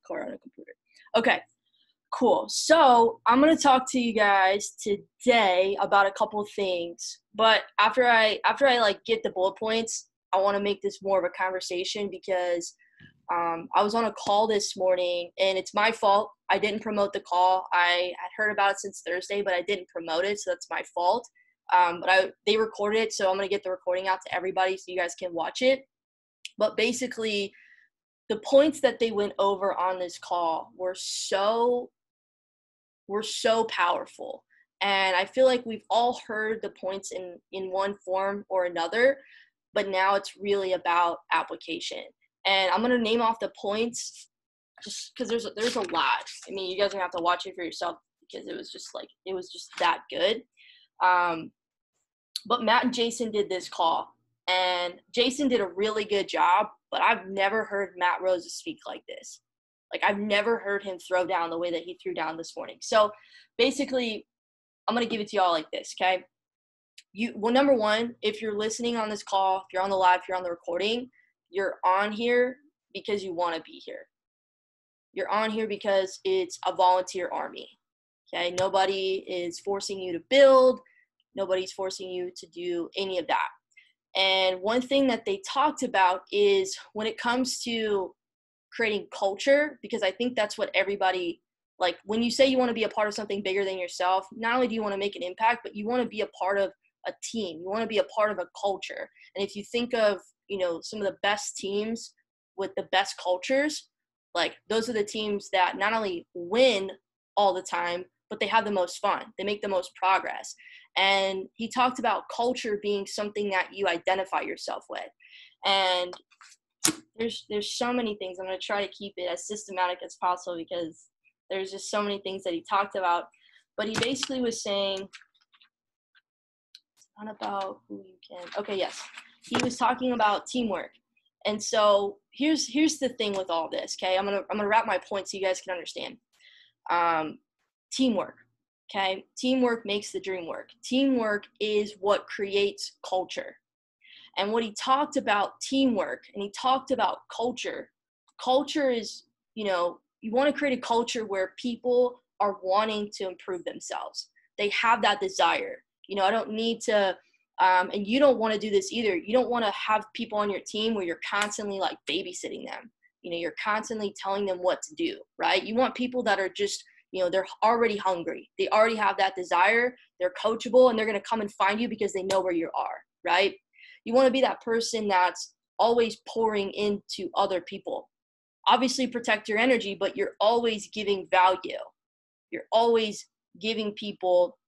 card on a computer. Okay, cool. So I'm going to talk to you guys today about a couple of things. But after I like get the bullet points, I want to make this more of a conversation because I was on a call this morning, and it's my fault. I didn't promote the call. I had heard about it since Thursday, but I didn't promote it, so that's my fault. But they recorded it, so I'm going to get the recording out to everybody so you guys can watch it. But basically, the points that they went over on this call were so powerful. And I feel like we've all heard the points in one form or another, but now it's really about application. And I'm going to name off the points just because there's a lot. I mean, you guys are going to have to watch it for yourself because it was just that good. But Matt and Jason did this call, and Jason did a really good job, but I've never heard Matt Rosa speak like this. Like, I've never heard him throw down the way that he threw down this morning. So basically, I'm going to give it to y'all like this, okay? Number one, if you're listening on this call, if you're on the live, if you're on the recording, you're on here because you want to be here. You're on here because it's a volunteer army, okay? Nobody is forcing you to build. Nobody's forcing you to do any of that. And one thing that they talked about is when it comes to creating culture, because I think that's what everybody, like, when you say you want to be a part of something bigger than yourself, not only do you want to make an impact, but you want to be a part of a team. You want to be a part of a culture. And if you think of, some of the best teams with the best cultures, like, those are the teams that not only win all the time, but they have the most fun. They make the most progress. And he talked about culture being something that you identify yourself with. And there's so many things. I'm going to try to keep it as systematic as possible because there's just so many things that he talked about. But he basically was saying, it's not about who you can. Okay, yes. He was talking about teamwork. And so here's the thing with all this, okay? I'm gonna wrap my point so you guys can understand. Teamwork, okay? Teamwork makes the dream work. Teamwork is what creates culture. And what he talked about teamwork and he talked about culture is, you want to create a culture where people are wanting to improve themselves. They have that desire. I don't need to, and you don't want to do this either. You don't want to have people on your team where you're constantly like babysitting them. You're constantly telling them what to do, right? You want people that are just, they're already hungry. They already have that desire. They're coachable and they're going to come and find you because they know where you are, right? You want to be that person that's always pouring into other people. Obviously protect your energy, but you're always giving value. You're always giving people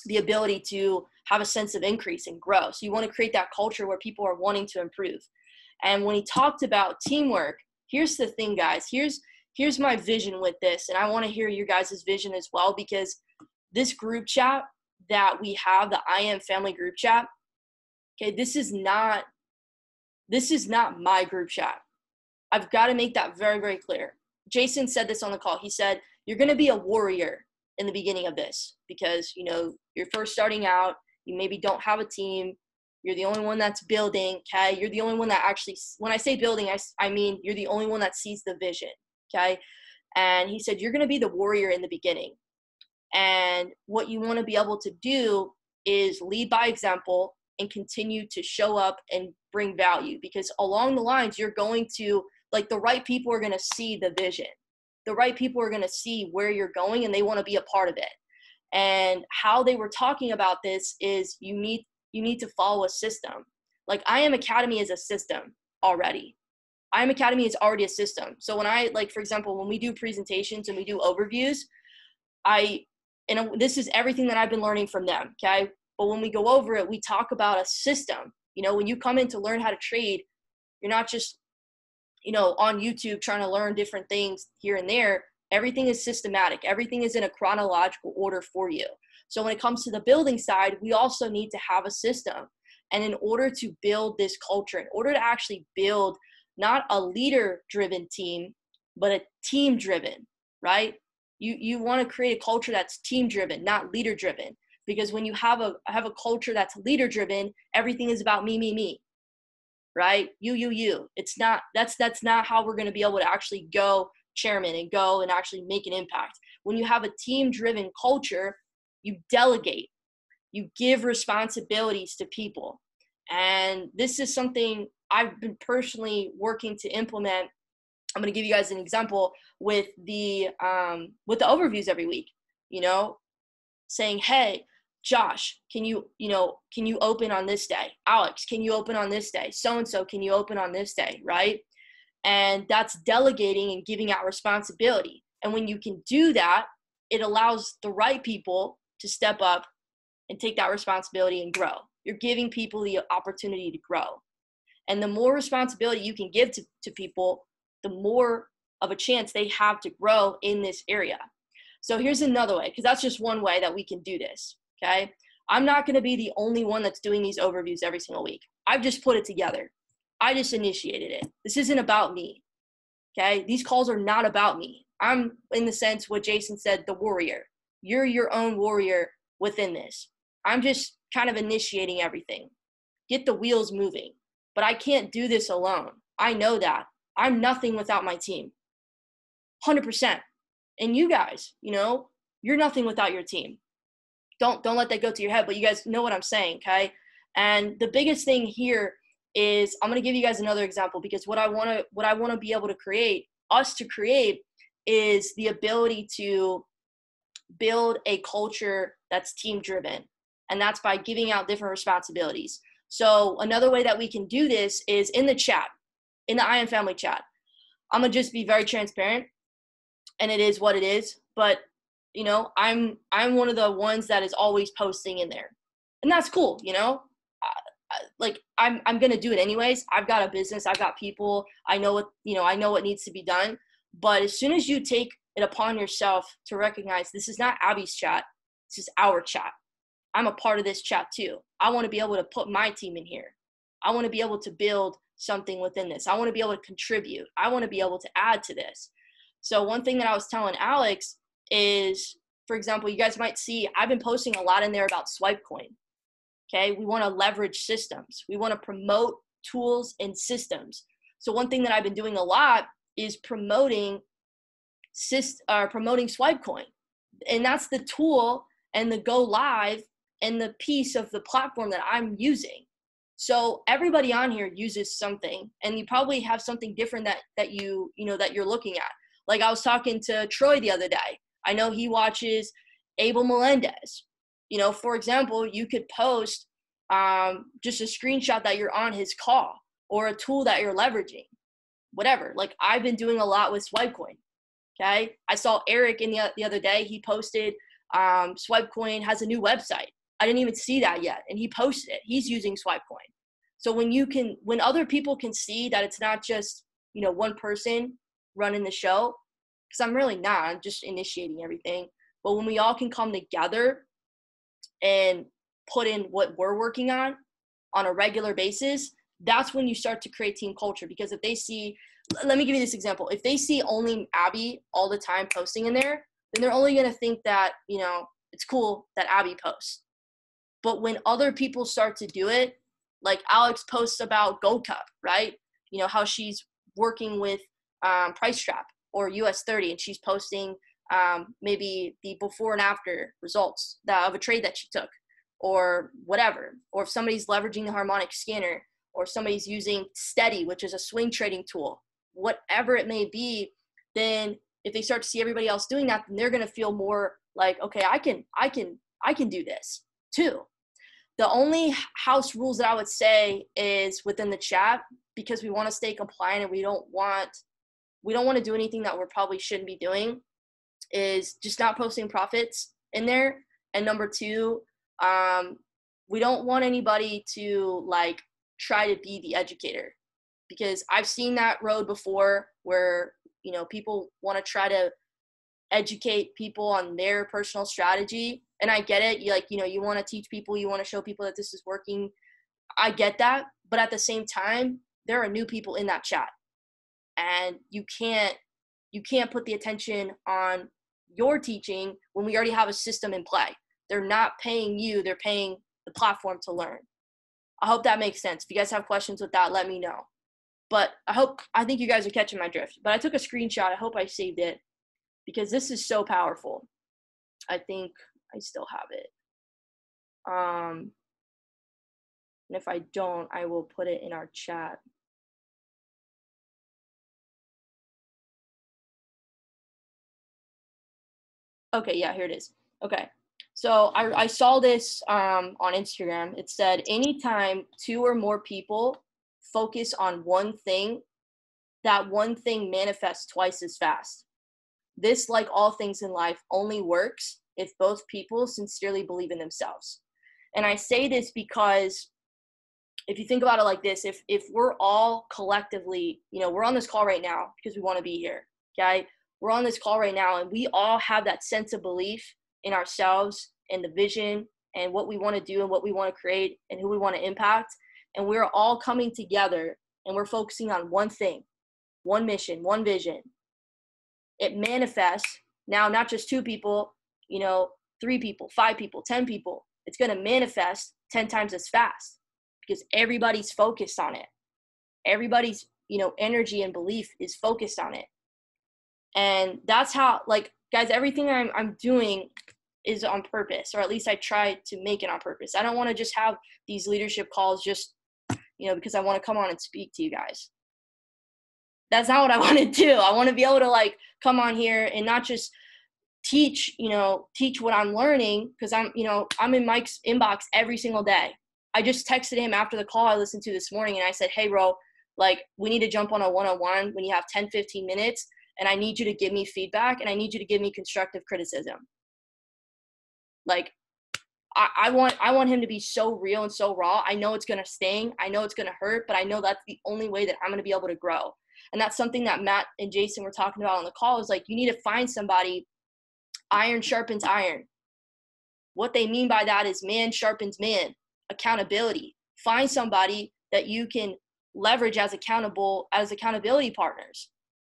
the ability to have a sense of increase and grow. So you want to create that culture where people are wanting to improve. And when he talked about teamwork, here's the thing, guys. Here's my vision with this. And I want to hear your guys' vision as well, because this group chat that we have, the I Am Family group chat, okay, this is not my group chat. I've got to make that very, very clear. Jason said this on the call. He said, you're going to be a warrior in the beginning of this because, you're first starting out. You maybe don't have a team. You're the only one that's building, okay? You're the only one that actually, when I say building, I mean you're the only one that sees the vision, okay? And he said, you're going to be the warrior in the beginning. And what you want to be able to do is lead by example and continue to show up and bring value, because along the lines, you're going to, like, the right people are going to see the vision. The right people are going to see where you're going and they want to be a part of it. And how they were talking about this is you need to follow a system. Like, I Am Academy is a system already. I Am Academy is already a system. So when for example, when we do presentations and we do overviews, this is everything that I've been learning from them, okay? But when we go over it, we talk about a system. When you come in to learn how to trade, you're not just, on YouTube trying to learn different things here and there. Everything is systematic. Everything is in a chronological order for you. So when it comes to the building side, we also need to have a system. And in order to build this culture, in order to actually build not a leader-driven team, but a team-driven, right? You want to create a culture that's team-driven, not leader-driven. Because when you have a culture that's leader-driven, everything is about me, right? You. It's not, that's not how we're going to be able to actually go chairman and go and actually make an impact. When you have a team-driven culture, you delegate, you give responsibilities to people. And this is something I've been personally working to implement. I'm going to give you guys an example with the overviews every week, saying, hey, Josh, can you open on this day? Alex, can you open on this day? So-and-so, can you open on this day, right? And that's delegating and giving out responsibility. And when you can do that, it allows the right people to step up and take that responsibility and grow. You're giving people the opportunity to grow. And the more responsibility you can give to people, the more of a chance they have to grow in this area. So here's another way, because that's just one way that we can do this, okay? I'm not going to be the only one that's doing these overviews every single week. I've just put it together. I just initiated it. This isn't about me, okay? These calls are not about me. I'm, in the sense what Jason said, the warrior. You're your own warrior within this. I'm just kind of initiating everything. Get the wheels moving. But I can't do this alone. I know that. I'm nothing without my team. 100%. And you guys, you're nothing without your team. Don't let that go to your head, but you guys know what I'm saying, okay? And the biggest thing here is, I'm going to give you guys another example, because what I want to be able to create is the ability to build a culture that's team driven. And that's by giving out different responsibilities. So another way that we can do this is in the chat, in the I Am Family chat. I'm going to just be very transparent, and it is what it is. But, I'm one of the ones that is always posting in there. And that's cool, I'm going to do it anyways. I've got a business. I've got people. I know what needs to be done. But as soon as you take it upon yourself to recognize this is not Abby's chat, this is our chat. I'm a part of this chat too. I want to be able to put my team in here. I want to be able to build something within this. I want to be able to contribute. I want to be able to add to this. So one thing that I was telling Alex is, for example, you guys might see, I've been posting a lot in there about Swipecoin. Okay. We want to leverage systems. We want to promote tools and systems. So one thing that I've been doing a lot is promoting Swipecoin. And that's the tool and the go live and the piece of the platform that I'm using. So everybody on here uses something, and you probably have something different that you're looking at. Like I was talking to Troy the other day. I know he watches Abel Melendez. For example, you could post just a screenshot that you're on his call, or a tool that you're leveraging, whatever. Like I've been doing a lot with Swipecoin. Okay. I saw Eric the other day, he posted Swipecoin has a new website. I didn't even see that yet. And he posted it. He's using Swipecoin. So when other people can see that it's not just, one person running the show, because I'm really not, I'm just initiating everything. But when we all can come together and put in what we're working on a regular basis, that's when you start to create team culture. Because if they see, let me give you this example. If they see only Abby all the time posting in there, then they're only going to think that, it's cool that Abby posts. But when other people start to do it, like Alex posts about Gold Cup, right? How she's working with Price Trap or US 30, and she's posting maybe the before and after results of a trade that she took, or whatever. Or if somebody's leveraging the harmonic scanner, or somebody's using Steady, which is a swing trading tool, whatever it may be, then if they start to see everybody else doing that, then they're going to feel more like, okay, I can do this too. The only house rules that I would say is within the chat, because we want to stay compliant and we don't want to do anything that we probably shouldn't be doing, is just not posting profits in there. And number two, we don't want anybody to try to be the educator, because I've seen that road before where, people want to try to educate people on their personal strategy. And I get it. You want to teach people, you want to show people that this is working. I get that. But at the same time, there are new people in that chat, and you can't put the attention on your teaching when we already have a system in play. They're not paying you, they're paying the platform to learn. I hope that makes sense. If you guys have questions with that, let me know. But I think you guys are catching my drift. But I took a screenshot. I hope I saved it because this is so powerful. I think I still have it. And if I don't, I will put it in our chat. Okay, yeah, here it is. Okay, so I saw this on Instagram. It said, anytime 2 or more people focus on one thing, that one thing manifests twice as fast. This, like all things in life, only works if both people sincerely believe in themselves. And I say this because if you think about it like this, if we're all collectively, we're on this call right now because we want to be here, okay? We're on this call right now and we all have that sense of belief in ourselves and the vision and what we want to do and what we want to create and who we want to impact. And we're all coming together and we're focusing on one thing, one mission, one vision. It manifests now, not just 2 people, 3 people, 5 people, 10 people. It's going to manifest 10 times as fast because everybody's focused on it. Everybody's, energy and belief is focused on it. And that's how, guys, everything I'm doing is on purpose, or at least I try to make it on purpose. I don't want to just have these leadership calls just, because I want to come on and speak to you guys. That's not what I want to do. I want to be able to come on here and not just teach what I'm learning, because I'm in Mike's inbox every single day. I just texted him after the call I listened to this morning and I said, hey, bro, we need to jump on a one-on-one when you have 10, 15 minutes. And I need you to give me feedback and I need you to give me constructive criticism. I want him to be so real and so raw. I know it's going to sting. I know it's going to hurt, but I know that's the only way that I'm going to be able to grow. And that's something that Matt and Jason were talking about on the call is you need to find somebody. Iron sharpens iron. What they mean by that is man sharpens man. Accountability. Find somebody that you can leverage as accountability partners.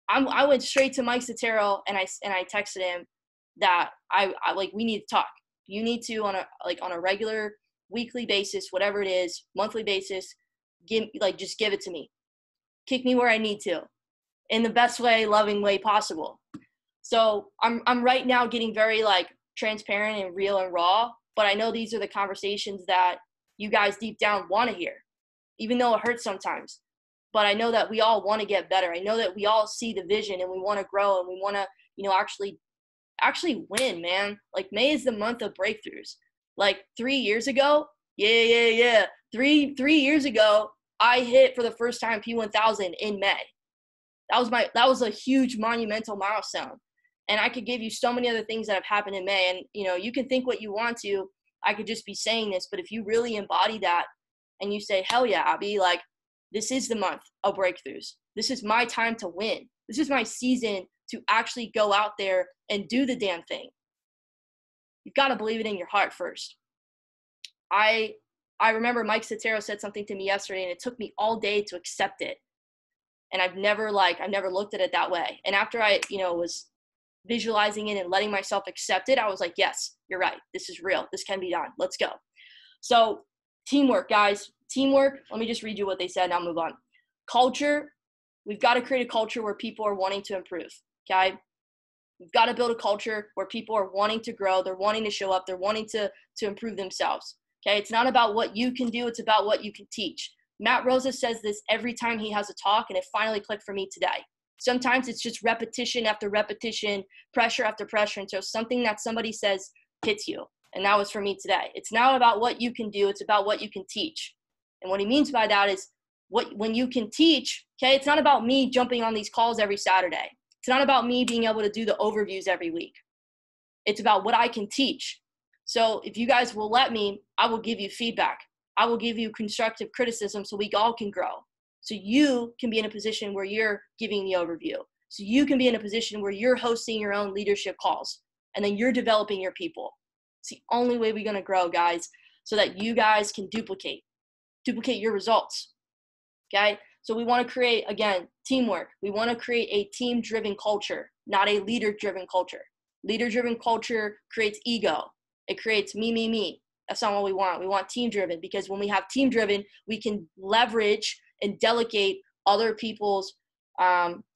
I went straight to Mike Sottero and I texted him that I we need to talk. You need to on a regular weekly basis, whatever it is, monthly basis, just give it to me. Kick me where I need to in the best way, loving way possible. So I'm right now getting very transparent and real and raw, but I know these are the conversations that you guys deep down want to hear, even though it hurts sometimes. But I know that we all want to get better. I know that we all see the vision and we want to grow and we want to, actually win, man. May is the month of breakthroughs. 3 years ago, yeah. 3 years ago, I hit for the first time P1000 in May. That was a huge monumental milestone. And I could give you so many other things that have happened in May. And, you can think what you want to. I could just be saying this, but if you really embody that and you say, hell yeah, Abby, this is the month of breakthroughs. This is my time to win. This is my season to actually go out there and do the damn thing. You've got to believe it in your heart first. I remember Mike Sottero said something to me yesterday and it took me all day to accept it. And I've never looked at it that way. And after I, was visualizing it and letting myself accept it, I was like, yes, you're right. This is real. This can be done. Let's go. So teamwork, guys. Teamwork. Let me just read you what they said and I'll move on. Culture. We've got to create a culture where people are wanting to improve. Okay. We've got to build a culture where people are wanting to grow. They're wanting to show up. They're wanting to improve themselves. Okay. It's not about what you can do. It's about what you can teach. Matt Rosa says this every time he has a talk, and it finally clicked for me today. Sometimes it's just repetition after repetition, pressure after pressure, until something that somebody says hits you. And that was for me today. It's not about what you can do. It's about what you can teach. And what he means by that is when you can teach, okay, it's not about me jumping on these calls every Saturday. It's not about me being able to do the overviews every week. It's about what I can teach. So if you guys will let me, I will give you feedback. I will give you constructive criticism so we all can grow. So you can be in a position where you're giving the overview. So you can be in a position where you're hosting your own leadership calls and then you're developing your people. It's the only way we're going to grow, guys, so that you guys can duplicate your results. Okay. So we want to create, again, teamwork. We want to create a team-driven culture, not a leader-driven culture. Leader-driven culture creates ego. It creates me. That's not what we want. We want team-driven, because when we have team-driven, we can leverage and delegate other people's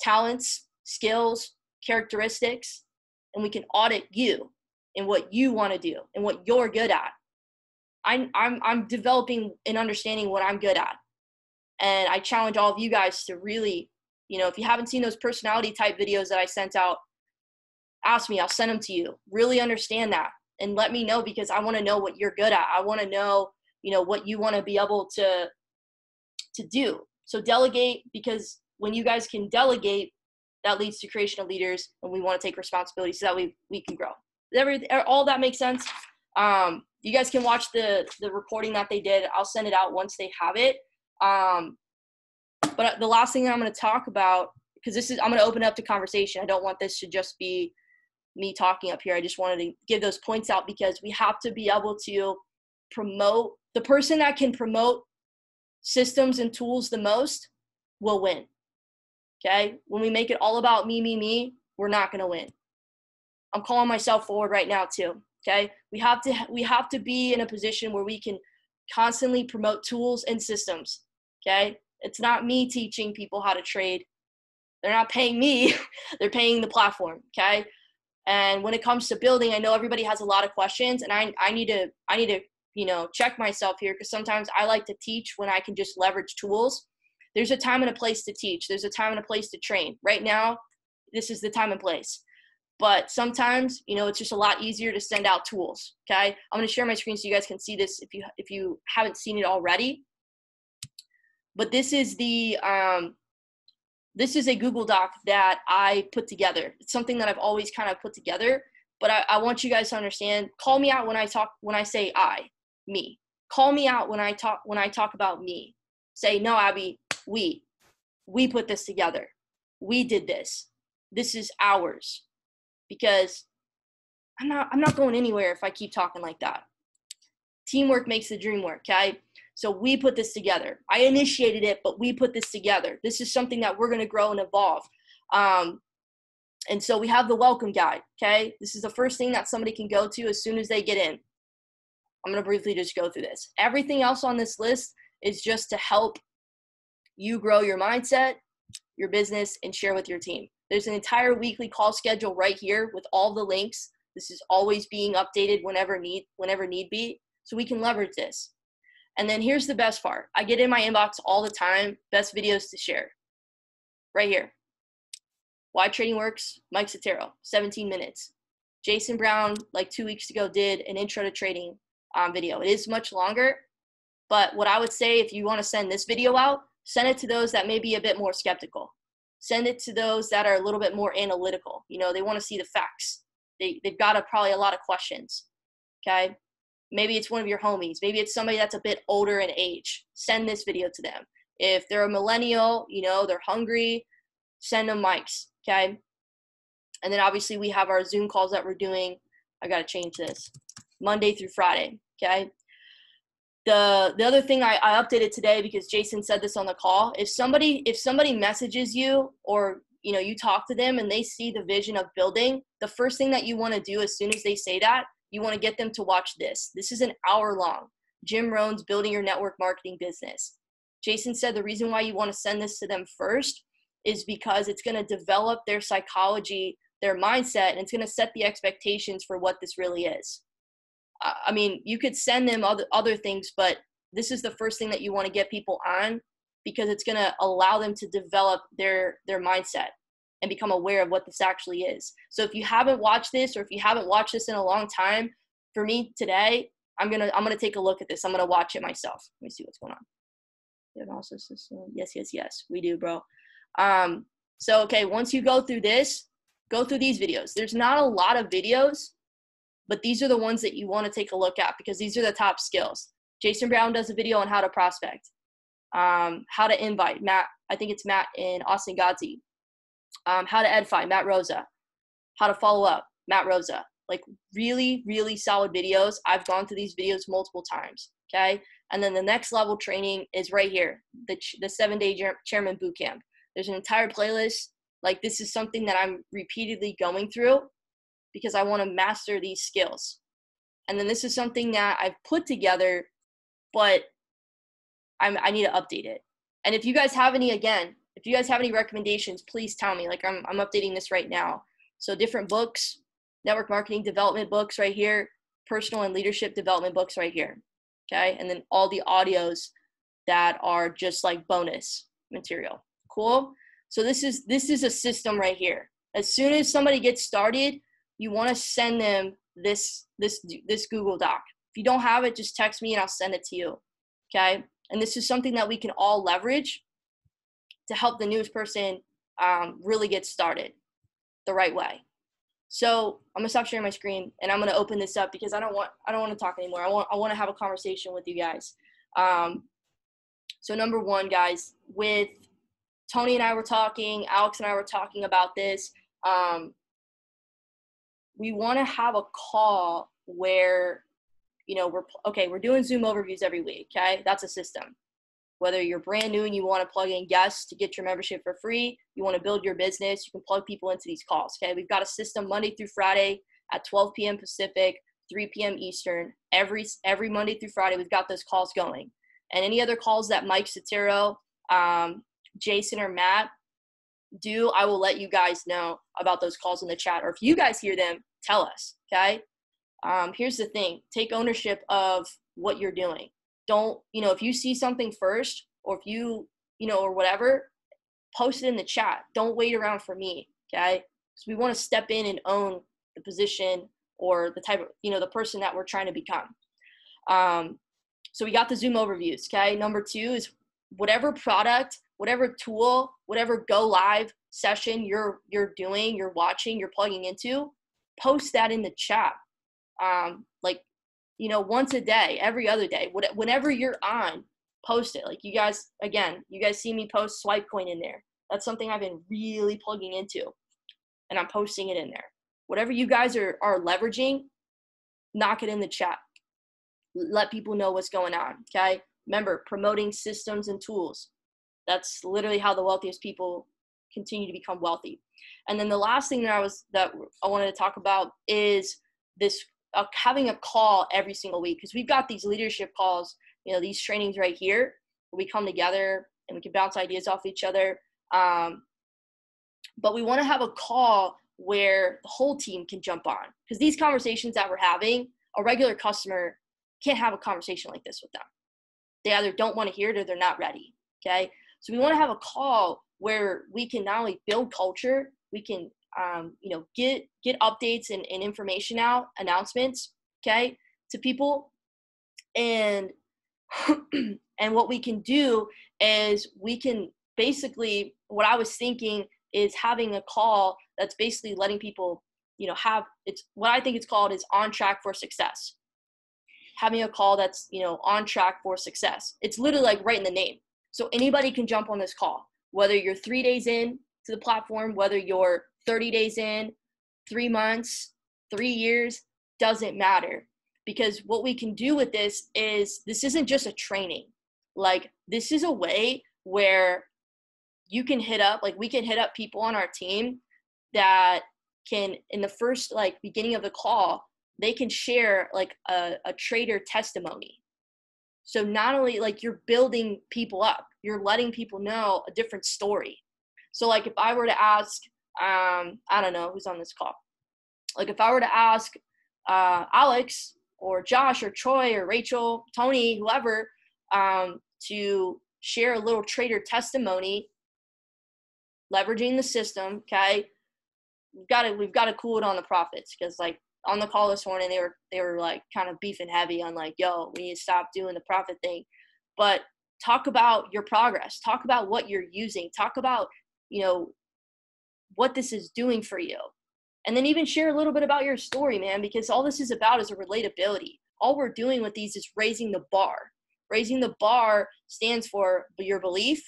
talents, skills, characteristics, and we can audit you and what you want to do and what you're good at. I'm developing and understanding what I'm good at. And I challenge all of you guys to really, if you haven't seen those personality type videos that I sent out, ask me, I'll send them to you. Really understand that and let me know, because I want to know what you're good at. I want to know, what you want to be able to do. So delegate, because when you guys can delegate, that leads to creation of leaders, and we want to take responsibility so that we can grow. All that makes sense. You guys can watch the recording that they did. I'll send it out once they have it. But the last thing that I'm going to talk about, because I'm going to open up to conversation. I don't want this to just be me talking up here. I just wanted to give those points out, because we have to be able to promote. The person that can promote systems and tools the most will win. Okay? When we make it all about me, we're not going to win. I'm calling myself forward right now too. Okay? We have to be in a position where we can constantly promote tools and systems. Okay? It's not me teaching people how to trade. They're not paying me. They're paying the platform. Okay? And when it comes to building, I know everybody has a lot of questions, and I need to check myself here, because sometimes I like to teach when I can just leverage tools. There's a time and a place to teach. There's a time and a place to train. Right now, this is the time and place. But sometimes, it's just a lot easier to send out tools. Okay? I'm going to share my screen so you guys can see this if you haven't seen it already. But this is this is a Google Doc that I put together. It's something that I've always kind of put together, but I want you guys to understand. Call me out when I say me. Call me out when I talk about me. Say, no, Abby, we put this together. We did this. This is ours. Because I'm not going anywhere if I keep talking like that. Teamwork makes the dream work, okay? So we put this together. I initiated it, but we put this together. This is something that we're going to grow and evolve. And so we have the welcome guide, okay? This is the first thing that somebody can go to as soon as they get in. I'm going to briefly just go through this. Everything else on this list is just to help you grow your mindset, your business, and share with your team. There's an entire weekly call schedule right here with all the links. This is always being updated whenever need be, so we can leverage this. And then here's the best part. I get in my inbox all the time, best videos to share. Right here. Why Trading Works, Mike Sotero, 17 minutes. Jason Brown, like 2 weeks ago, did an intro to trading video. It is much longer, but what I would say, if you want to send this video out, send it to those that may be a bit more skeptical. Send it to those that are a little bit more analytical. They want to see the facts. They've got probably a lot of questions, okay? Maybe it's one of your homies. Maybe it's somebody that's a bit older in age. Send this video to them. If they're a millennial, they're hungry, send them mics, okay? And then obviously we have our Zoom calls that we're doing. I got to change this. Monday through Friday, okay? The other thing I updated today, because Jason said this on the call, if somebody messages you, or you talk to them and they see the vision of building, the first thing that you want to do as soon as they say that, you want to get them to watch this. This is an hour long. Jim Rohn's Building Your Network Marketing Business. Jason said the reason why you want to send this to them first is because it's going to develop their psychology, their mindset, and it's going to set the expectations for what this really is. I mean, you could send them other things, but this is the first thing that you want to get people on, because it's going to allow them to develop their mindset and become aware of what this actually is. So if you haven't watched this, or if you haven't watched this in a long time, for me today, I'm gonna take a look at this. I'm gonna watch it myself. Let me see what's going on. Yes, we do, bro. So okay, once you go through this, go through these videos. There's not a lot of videos, but these are the ones that you want to take a look at, because these are the top skills. Jason Brown does a video on how to prospect, how to invite. Matt, I think it's Matt in Austin Godsey. How to edify, Matt Rosa. How to follow up, Matt Rosa. Like really, really solid videos. I've gone through these videos multiple times, okay? And then the next level training is right here, the 7-day chairman bootcamp. There's an entire playlist. Like, this is something that I'm repeatedly going through because I want to master these skills. And then this is something that I've put together, but I need to update it. And if you guys have any, again, if you guys have any recommendations, please tell me. Like I'm updating this right now. So different books, network marketing development books right here, personal and leadership development books right here. Okay. And then all the audios that are just like bonus material. Cool. So this is a system right here. As soon as somebody gets started, you want to send them this Google Doc. If you don't have it, just text me and I'll send it to you. Okay. And this is something that we can all leverage to help the newest person really get started the right way. So I'm gonna stop sharing my screen and I'm gonna open this up because I don't want to talk anymore. I want to have a conversation with you guys. So number one, guys, with Tony and I were talking, Alex and I were talking about this. We want to have a call where, you know, we're doing Zoom overviews every week. Okay, that's a system. Whether you're brand new and you want to plug in guests to get your membership for free, you want to build your business, you can plug people into these calls. Okay, we've got a system Monday through Friday at 12 p.m. Pacific, 3 p.m. Eastern. Every Monday through Friday, we've got those calls going. And any other calls that Mike Sotero, Jason, or Matt do, I will let you guys know about those calls in the chat. Or if you guys hear them, tell us. Okay. Here's the thing: take ownership of what you're doing. Don't, if you see something first, or if you, or whatever, post it in the chat. Don't wait around for me, okay? Because we want to step in and own the position or the type of, the person that we're trying to become. So we got the Zoom overviews, okay? Number two is whatever product, whatever tool, whatever go live session you're doing, you're watching, you're plugging into, post that in the chat. Once a day, every other day, whenever you're on, post it. Like you guys see me post Swipecoin in there. That's something I've been really plugging into, and I'm posting it in there. Whatever you guys are leveraging, knock it in the chat. Let people know what's going on, okay? Remember, promoting systems and tools. That's literally how the wealthiest people continue to become wealthy. And then the last thing that I wanted to talk about is this. Having a call every single week, because we've got these leadership calls, these trainings right here where we come together and we can bounce ideas off each other. But we want to have a call where the whole team can jump on, because these conversations that we're having, a regular customer can't have a conversation like this with them. They either don't want to hear it or they're not ready. Okay. So we want to have a call where we can not only build culture, we can get updates and information out, announcements, okay, to people. And and what we can do is we can basically, what I was thinking is having a call that's basically letting people, what I think it's called is on track for success. Having a call that's, on track for success. It's literally like right in the name. So anybody can jump on this call, whether you're 3 days in to the platform, whether you're 30 days in, 3 months, 3 years, doesn't matter. Because what we can do with this isn't just a training. Like, this is a way where you can we can hit up people on our team that can, in the first beginning of the call, they can share a trader testimony. So not only you're building people up, you're letting people know a different story. So if I were to ask, I don't know who's on this call. If I were to ask Alex or Josh or Troy or Rachel, Tony, whoever, to share a little trader testimony, leveraging the system, okay, we've got to cool it on the profits, because on the call this morning they were kind of beefing heavy on yo, we need to stop doing the profit thing. But talk about your progress, talk about what you're using, talk about what this is doing for you. And then even share a little bit about your story, man, because all this is about is a relatability. All we're doing with these is raising the bar. Raising the bar stands for your belief,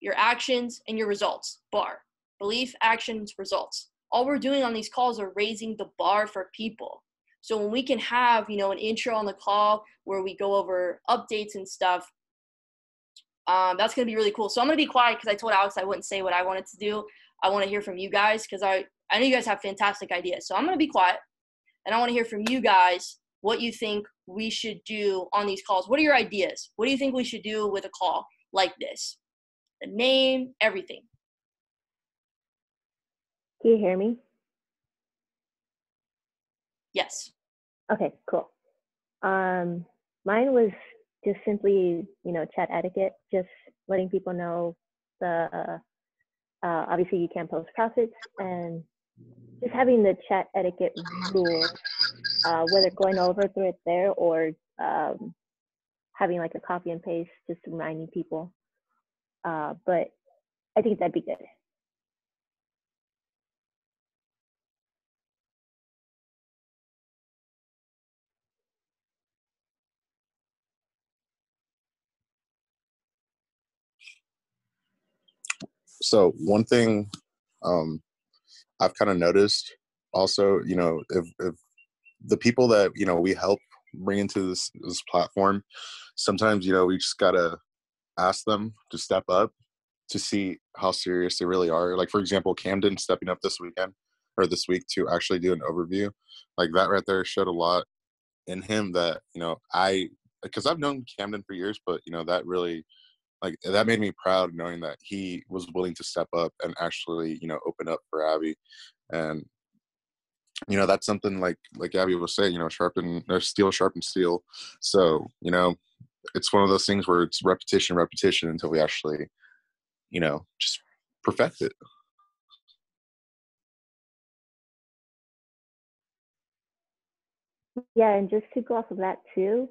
your actions, and your results. Bar. Belief, actions, results. All we're doing on these calls are raising the bar for people. So when we can have, an intro on the call where we go over updates and stuff, that's going to be really cool. So I'm going to be quiet because I told Alex I wouldn't say what I wanted to do. I want to hear from you guys because I know you guys have fantastic ideas. So I'm going to be quiet, and I want to hear from you guys what you think we should do on these calls. What are your ideas? What do you think we should do with a call like this? the name, everything. Can you hear me? Yes. Okay, cool. Mine was just simply, chat etiquette, just letting people know the obviously you can't post profits, and just having the chat etiquette rules, whether going over through it there or having like a copy and paste, just reminding people. But I think that'd be good. So one thing I've kind of noticed also, if the people that, we help bring into this platform, sometimes, we just gotta ask them to step up to see how serious they really are. Like, for example, Camden stepping up this week to actually do an overview. Like, that right there showed a lot in him that, because I've known Camden for years, but, that really, like, that made me proud knowing that he was willing to step up and actually, open up for Abby. And, that's something like Abby was saying, steel sharpen steel. So, it's one of those things where it's repetition until we actually, just perfect it. Yeah, and just to go off of that too,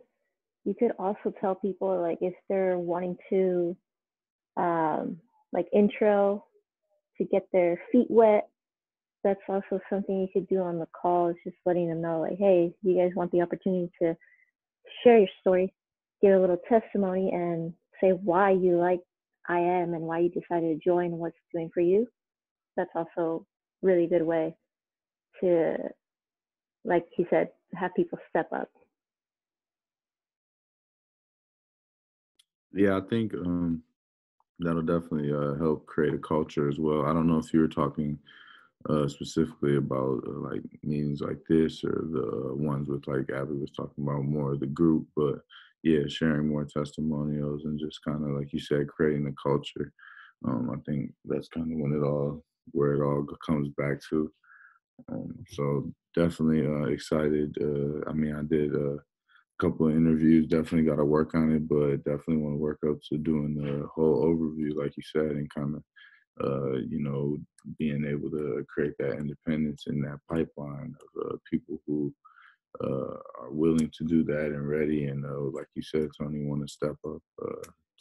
you could also tell people, like, if they're wanting to like intro to get their feet wet, that's also something you could do on the call, is just letting them know, like, hey, you guys want the opportunity to share your story, give a little testimony, and say why you like IM and why you decided to join and what it's doing for you. That's also really good way to, like he said, have people step up. Yeah, I think that'll definitely help create a culture as well. I don't know if you were talking specifically about like meetings like this, or the ones with, like Abby was talking about, more of the group, but yeah, sharing more testimonials and just kind of, like you said, creating a culture. I think that's kind of where it all comes back to. So definitely excited. I mean, I did couple of interviews, definitely got to work on it, but definitely want to work up to doing the whole overview, like you said, and kind of, being able to create that independence in that pipeline of people who are willing to do that and ready, and like you said, Tony, want to step up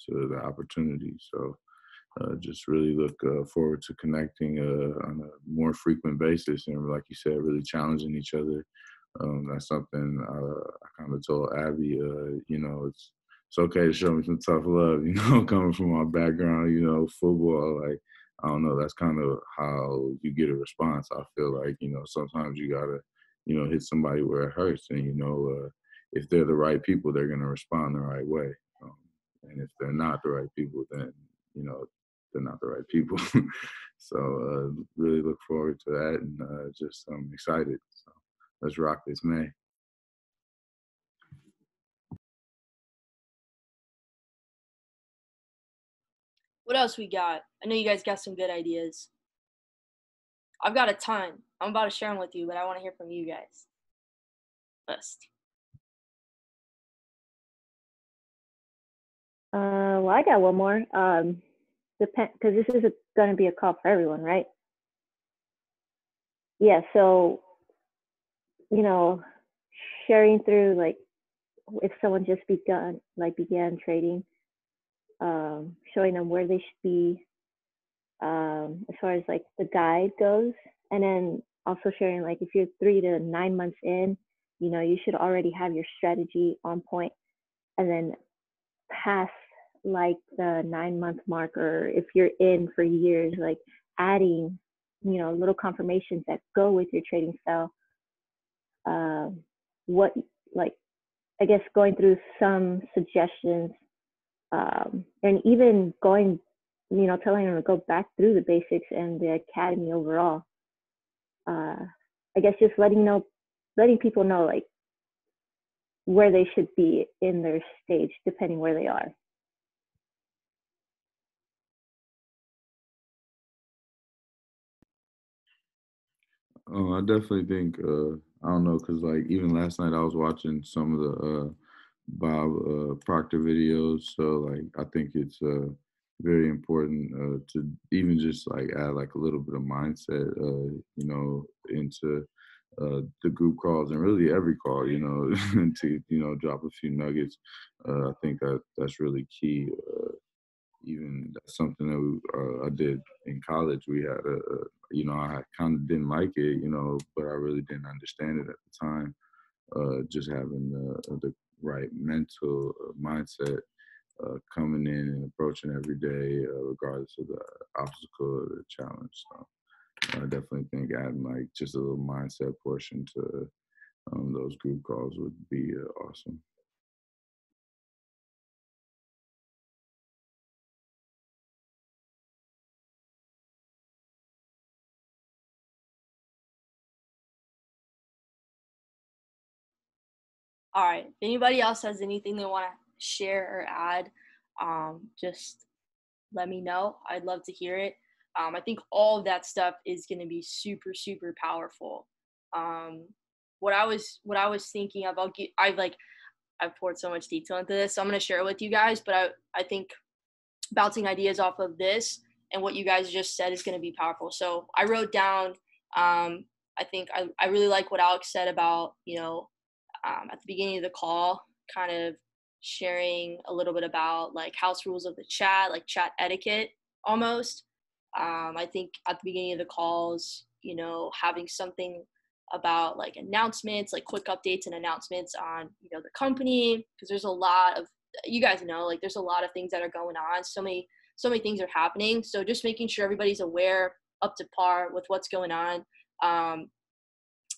to the opportunity. So just really look forward to connecting on a more frequent basis, and like you said, really challenging each other. That's something I kind of told Abby, it's okay to show me some tough love, coming from my background, football, like, I don't know, that's kind of how you get a response. I feel like, sometimes you gotta, hit somebody where it hurts, and, if they're the right people, they're going to respond the right way. And if they're not the right people, then, they're not the right people. So really look forward to that, and just excited. So let's rock this May. What else we got? I know you guys got some good ideas. I've got a ton. I'm about to share them with you, but I want to hear from you guys first. Well, I got one more. Because this is going to be a call for everyone, right? Yeah. So, sharing through, like, if someone just began trading, showing them where they should be, as far as like the guide goes, and then also sharing, like, if you're 3 to 9 months in, you should already have your strategy on point, and then past like the 9-month mark, or if you're in for years, like adding, little confirmations that go with your trading style. What, like, I guess going through some suggestions, and even going, telling them to go back through the basics and the academy overall. I guess just letting people know, like, where they should be in their stage, depending where they are. I definitely think I don't know, because like even last night I was watching some of the Bob Proctor videos, so like I think it's very important to even just like add like a little bit of mindset, into the group calls and really every call, to drop a few nuggets. I think that's really key. Even that's something that I did in college. We had I kind of didn't like it, but I really didn't understand it at the time. Just having the right mental mindset coming in and approaching every day, regardless of the obstacle or the challenge. So I definitely think adding like just a little mindset portion to those group calls would be awesome. All right. If anybody else has anything they want to share or add, just let me know. I'd love to hear it. I think all of that stuff is going to be super, super powerful. Um, what I was thinking of, I've poured so much detail into this, so I'm going to share it with you guys. But I think bouncing ideas off of this and what you guys just said is going to be powerful. So I wrote down. I think I really like what Alex said about at the beginning of the call, kind of sharing a little bit about like house rules of the chat, like chat etiquette almost. I think at the beginning of the calls, having something about like announcements, like quick updates and announcements on, the company, because there's a lot of, you guys know, like there's a lot of things that are going on. So many things are happening. So just making sure everybody's aware, up to par with what's going on.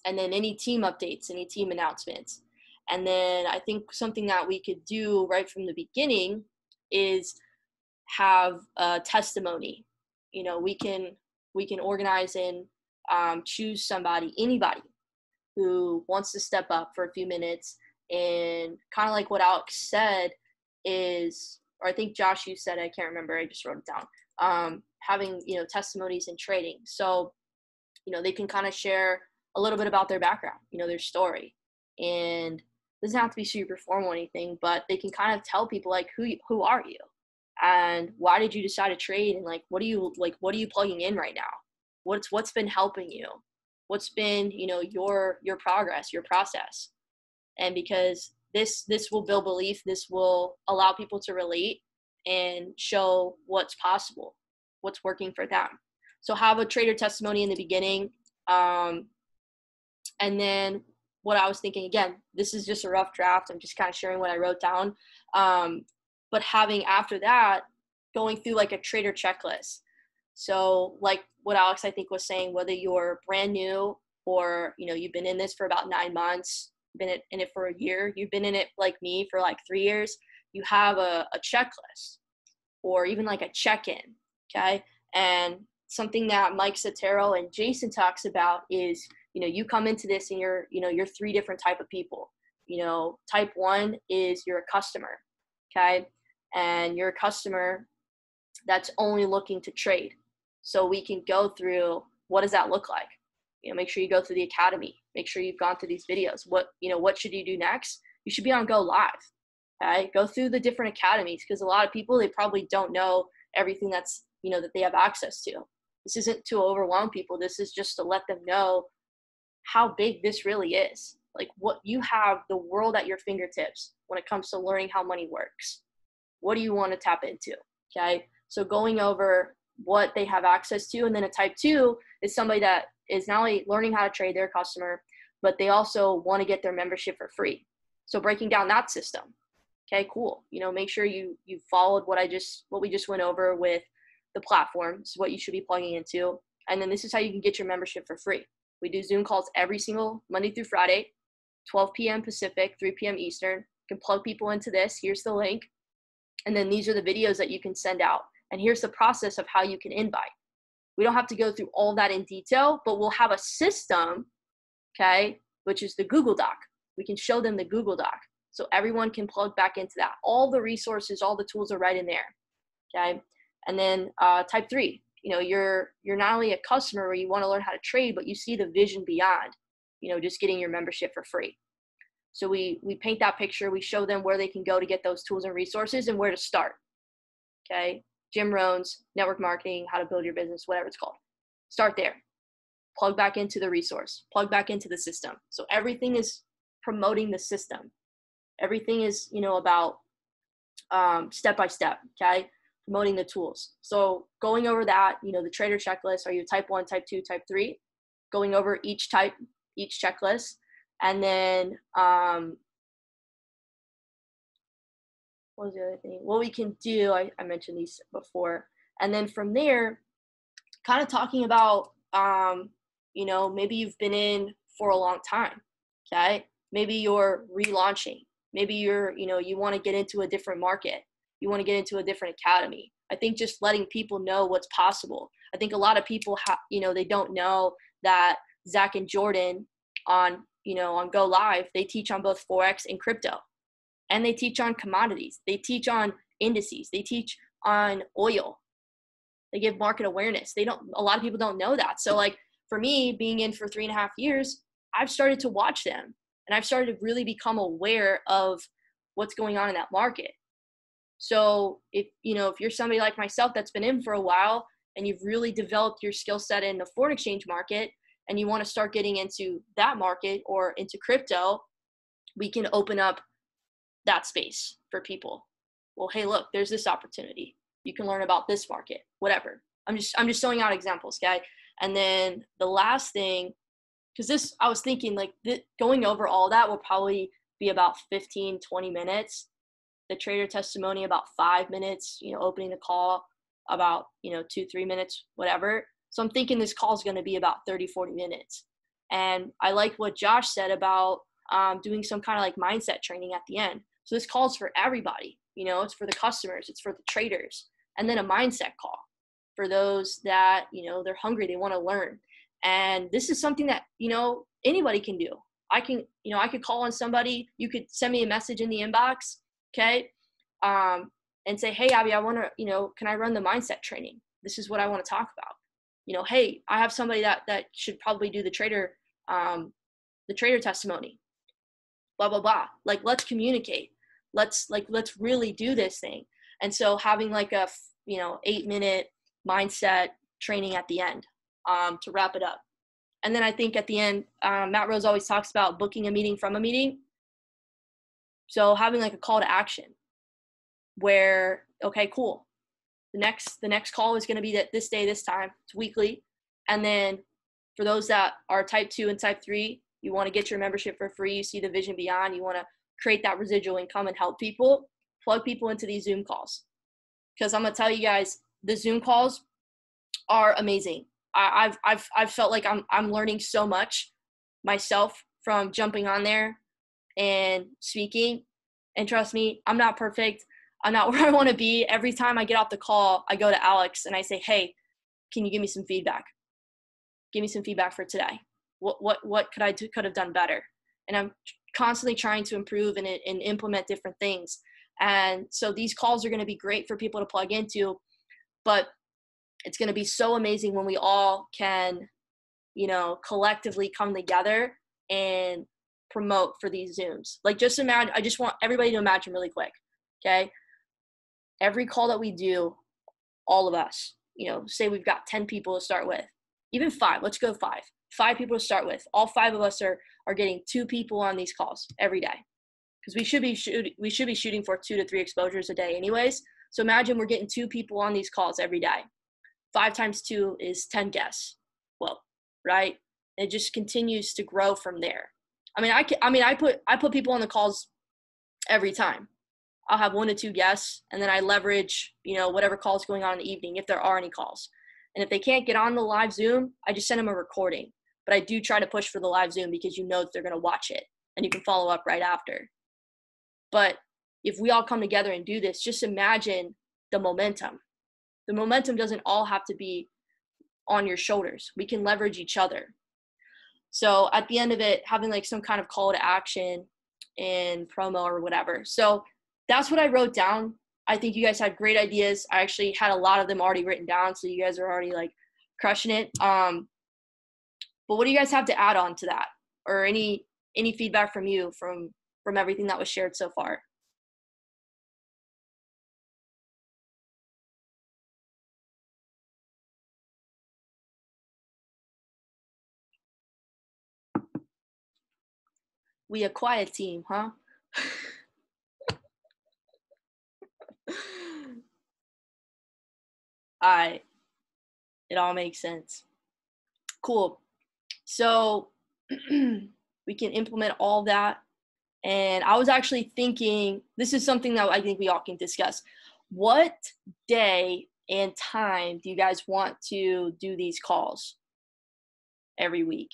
And then any team updates, any team announcements. And then I think something that we could do right from the beginning is have a testimony. We can organize and choose anybody who wants to step up for a few minutes, and kind of like what Alex said is, or I think Josh, you said, I can't remember, I just wrote it down, having, testimonies and trading. So, they can kind of share a little bit about their background, their story. And it doesn't have to be super formal or anything, but they can kind of tell people like, who are you? And why did you decide to trade? And like, what are you plugging in right now? What's been helping you? What's been, your progress, your process? And because this will build belief, this will allow people to relate and show what's possible, what's working for them. So have a trader testimony in the beginning. And then what I was thinking, again, this is just a rough draft. I'm just kind of sharing what I wrote down. But having after that, going through like a trader checklist. So like what Alex, I think, was saying, whether you're brand new or, you've been in this for about 9 months, been in it for a year, you've been in it like me for like 3 years, you have a checklist or even like a check-in, okay? And something that Mike Sotero and Jason talks about is, you come into this and you're 3 different type of people. Type 1 is you're a customer, okay? And you're a customer that's only looking to trade. So we can go through, what does that look like? Make sure you go through the academy. Make sure you've gone through these videos. What should you do next? You should be on Go Live. Okay? Go through the different academies, because a lot of people, they probably don't know everything that's, that they have access to. This isn't to overwhelm people. This is just to let them know how big this really is. Like, what you have the world at your fingertips when it comes to learning how money works. What do you want to tap into? Okay. So going over what they have access to. And then a type 2 is somebody that is not only learning how to trade, their customer, but they also want to get their membership for free. So breaking down that system. Okay, cool. Make sure you followed what we just went over with the platform. This is what you should be plugging into. And then this is how you can get your membership for free. We do Zoom calls every single Monday through Friday, 12 p.m. Pacific, 3 p.m. Eastern. You can plug people into this. Here's the link. And then these are the videos that you can send out. And here's the process of how you can invite. We don't have to go through all that in detail, but we'll have a system, okay, which is the Google Doc. We can show them the Google Doc so everyone can plug back into that. All the resources, all the tools are right in there, okay? And then type 3, you're not only a customer where you want to learn how to trade, but you see the vision beyond, just getting your membership for free. So we paint that picture. We show them where they can go to get those tools and resources and where to start. Okay. Jim Rohn's network marketing, how to build your business, whatever it's called. Start there. Plug back into the resource, plug back into the system. So everything is promoting the system. Everything is, about step by step. Okay. Promoting the tools. So going over that, the trader checklist, are you type 1, type 2, type 3? Going over each type, each checklist. And then, what was the other thing? What we can do, I mentioned these before. And then from there, kind of talking about, maybe you've been in for a long time, okay? Maybe you're relaunching. Maybe you want to get into a different market. You want to get into a different academy. I think just letting people know what's possible. I think a lot of people, they don't know that Zach and Jordan on Go Live, they teach on both Forex and crypto. And they teach on commodities. They teach on indices. They teach on oil. They give market awareness. A lot of people don't know that. So like for me, being in for 3.5 years, I've started to watch them and I've started to really become aware of what's going on in that market. So if you're somebody like myself that's been in for a while and you've really developed your skill set in the foreign exchange market and you want to start getting into that market or into crypto, we can open up that space for people. Well, hey, look, there's this opportunity. You can learn about this market, whatever. I'm just throwing out examples, okay? And then the last thing, because I was thinking like going over all that will probably be about 15, 20 minutes. The trader testimony about 5 minutes, opening the call about, 2-3 minutes, whatever. So I'm thinking this call is going to be about 30, 40 minutes. And I like what Josh said about doing some kind of like mindset training at the end. So this call is for everybody, it's for the customers, it's for the traders, and then a mindset call for those that, they're hungry, they want to learn. And this is something that, anybody can do. I could call on somebody, you could send me a message in the inbox, okay? And say, hey, Abby, I want to, can I run the mindset training? This is what I want to talk about. Hey, I have somebody that should probably do the trader testimony, blah, blah, blah. Like, let's communicate. Let's really do this thing. And so having like a, 8-minute mindset training at the end to wrap it up. And then I think at the end, Matt Rose always talks about booking a meeting from a meeting. So having like a call to action where, okay, cool. The next call is going to be this day, this time. It's weekly. And then for those that are type 2 and type 3, you want to get your membership for free. You see the vision beyond. You want to create that residual income and help people. Plug people into these Zoom calls. Because I'm going to tell you guys, the Zoom calls are amazing. I've felt like I'm learning so much myself from jumping on there and speaking. And trust me, I'm not perfect. I'm not where I want to be. Every time I get off the call, I go to Alex and I say, hey, can you give me some feedback? Give me some feedback for today. What could have done better? And I'm constantly trying to improve and implement different things. And so these calls are going to be great for people to plug into, but it's going to be so amazing when we all can, collectively come together and promote for these Zooms. Like, just imagine, I just want everybody to imagine really quick. Okay. Every call that we do, all of us, say we've got 10 people to start with, even 5, let's go 5 people to start with. All 5 of us are getting 2 people on these calls every day. Because we should be shooting for 2 to 3 exposures a day anyways. So imagine we're getting 2 people on these calls every day. 5 times 2 is 10 guests. Well, right? It just continues to grow from there. I put people on the calls every time. I'll have 1 to 2 guests, and then I leverage, whatever calls going on in the evening, if there are any calls. And if they can't get on the live Zoom, I just send them a recording. But I do try to push for the live Zoom because that they're going to watch it, and you can follow up right after. But if we all come together and do this, just imagine the momentum. The momentum doesn't all have to be on your shoulders. We can leverage each other. So at the end of it, having like some kind of call to action and promo or whatever. So that's what I wrote down I think you guys had great ideas. I actually had a lot of them already written down, so you guys are already like crushing it. But what do you guys have to add on to that, or any feedback from you from everything that was shared so far? We a quiet team, huh? All right. It all makes sense. Cool. So we can implement all that. And I was actually thinking, this is something that I think we all can discuss. What day and time do you guys want to do these calls every week?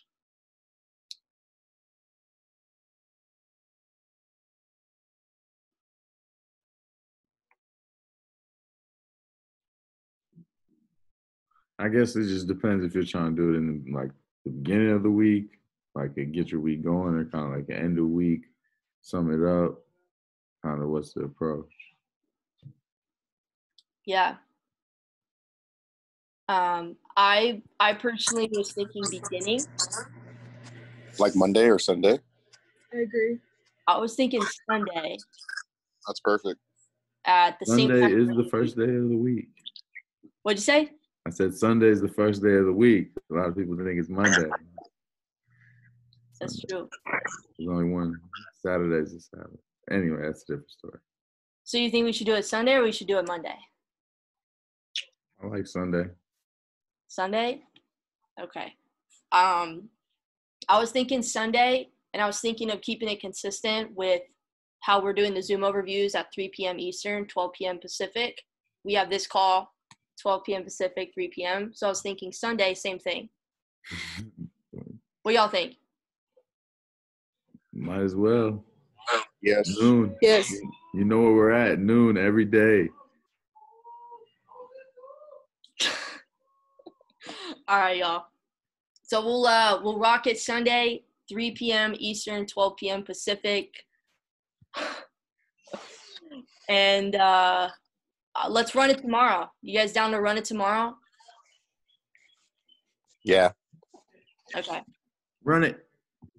I guess it just depends if you're trying to do it in like the beginning of the week, like it get your week going, or kind of like the end of the week, sum it up. Kind of what's the approach? Yeah. I personally was thinking beginning. Like Monday or Sunday? I agree. I was thinking Sunday That's perfect. at the same Sunday time. is the first day of the week. What'd you say? I said Sunday is the first day of the week. A lot of people think it's Monday. That's true. There's only one. Saturday's a Sabbath. Anyway, that's a different story. So you think we should do it Sunday or we should do it Monday? I like Sunday. Sunday? Okay. I was thinking Sunday, and I was thinking of keeping it consistent with how we're doing the Zoom overviews at 3 p.m. Eastern, 12 p.m. Pacific. We have this call, 12 p.m. Pacific, 3 p.m. So I was thinking Sunday, same thing. What y'all think? Might as well. Yes. Noon. Yes. You know where we're at. Noon every day. All right, y'all. So we'll rock it Sunday, 3 p.m. Eastern, 12 p.m. Pacific. And let's run it tomorrow. You guys down to run it tomorrow? Yeah. Okay. Run it.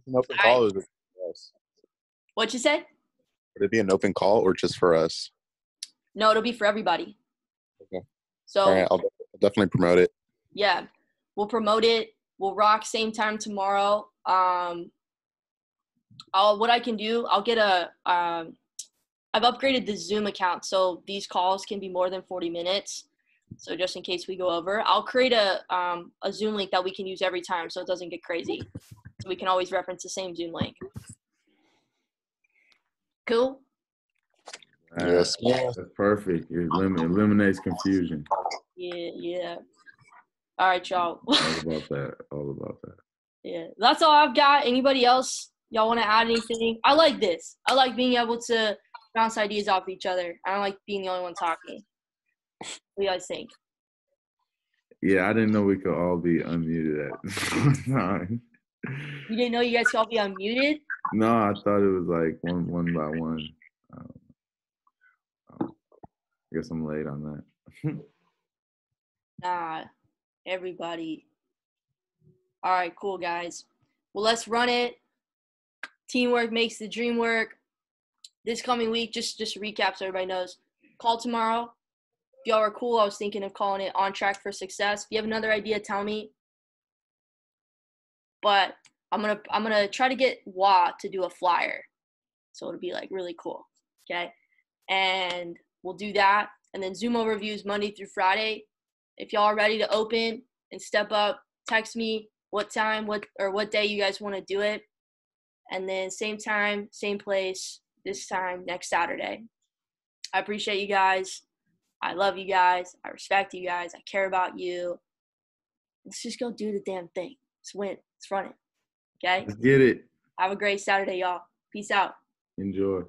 An open All call right. or just for us? What'd you say? Would it be an open call or just for us? No, it'll be for everybody. Okay. So All right, I'll definitely promote it. yeah, we'll promote it. We'll rock same time tomorrow. What I can do, I'll get I've upgraded the Zoom account, so these calls can be more than 40 minutes. So just in case we go over, I'll create a Zoom link that we can use every time so it doesn't get crazy. So we can always reference the same Zoom link. Cool? Yes. That's perfect. It eliminates confusion. Yeah. All right, y'all. All about that. Yeah, that's all I've got. Anybody else? Y'all want to add anything? I like this. I like being able to bounce ideas off each other. I don't like being the only one talking. What do you guys think? Yeah, I didn't know we could all be unmuted at one time. You didn't know you guys could all be unmuted? No, I thought it was like one by one. I guess I'm late on that. Nah, everybody. All right, cool, guys. Well, let's run it. Teamwork makes the dream work. This coming week, just to recap so everybody knows, call tomorrow. If y'all are cool, I was thinking of calling it On Track for Success. If you have another idea, tell me. But I'm gonna try to get Wah to do a flyer, so it'll be like really cool. Okay, and we'll do that. And then Zoom overviews Monday through Friday. If y'all are ready to open and step up, text me what time, what day you guys want to do it. And then same time, same place, this time next Saturday. I appreciate you guys. I love you guys. I respect you guys. I care about you. Let's just go do the damn thing. Let's win. Let's run it. Okay? Let's get it. Have a great Saturday, y'all. Peace out. Enjoy.